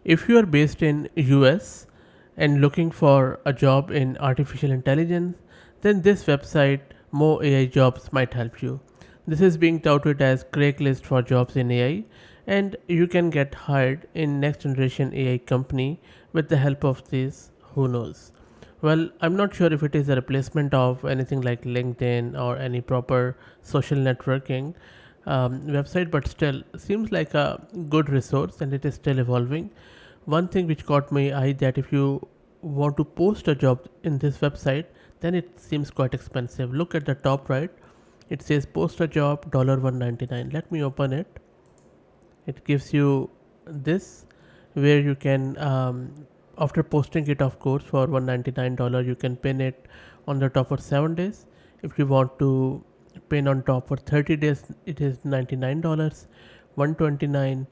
If you are based in US and looking for a job in artificial intelligence, then this website MoAIjobs might help you. This is being touted as Craigslist for jobs in AI, and you can get hired in next generation AI company with the help of this. Who knows? Well, I'm not sure if it is a replacement of anything like LinkedIn or any proper social networking website, but still seems like a good resource and it is still evolving. One thing which caught my eye that if you want to post a job in this website, then it seems quite expensive. Look at the top right. It says post a job $199. Let me open it. It gives you this where you can after posting it, of course, for $199 you can pin it on the top for 7 days. If you want to pin on top for 30 days, it is $99, 129.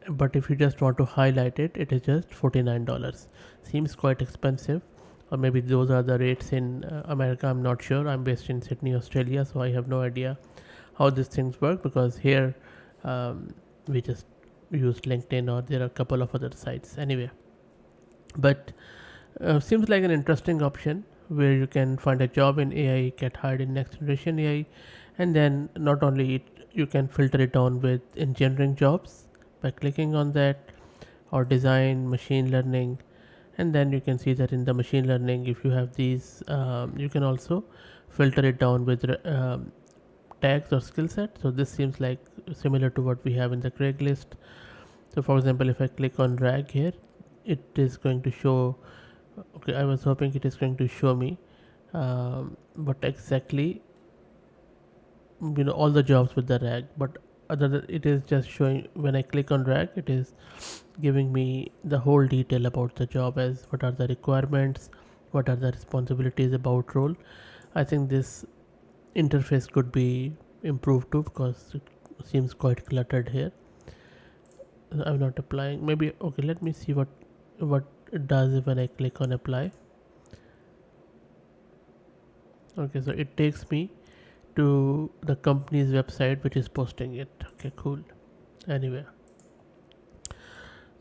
But if you just want to highlight it, it is just $49. Seems quite expensive, or maybe those are the rates in America. I'm not sure. I'm based in Sydney, Australia, so I have no idea how these things work, because here we just use LinkedIn, or there are a couple of other sites anyway. But seems like an interesting option where you can find a job in AI, get hired in next generation AI, and then not only it, you can filter it on with engineering jobs by clicking on that, or design, machine learning, and then you can see that in the machine learning, if you have these, you can also filter it down with tags or skill set. So this seems like similar to what we have in the Craigslist. So for example, if I click on rag here, it is going to show. Okay, I was hoping it is going to show me what exactly, all the jobs with the rag, but other than it is just showing, when I click on rag, it is giving me the whole detail about the job, as what are the requirements, what are the responsibilities about role. I think this interface could be improved too, because it seems quite cluttered here. I'm not applying. Maybe okay. Let me see what it does when I click on apply. Okay, so it takes me to the company's website which is posting it. Okay, cool. Anyway,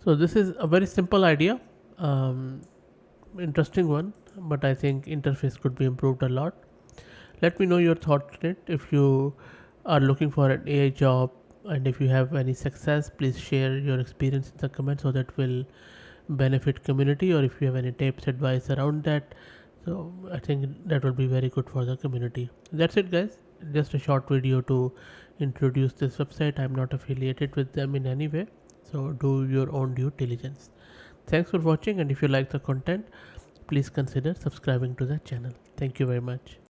so this is a very simple idea, um, interesting one, but I think interface could be improved a lot. Let me know your thoughts on it. If you are looking for an AI job, and if you have any success, please share your experience in the comments, so that will benefit community, or if you have any tips, advice around that. So I think that will be very good for the community. That's it, guys. Just a short video to introduce this website. I'm not affiliated with them in any way, so do your own due diligence. Thanks for watching, and if you like the content, please consider subscribing to the channel. Thank you very much.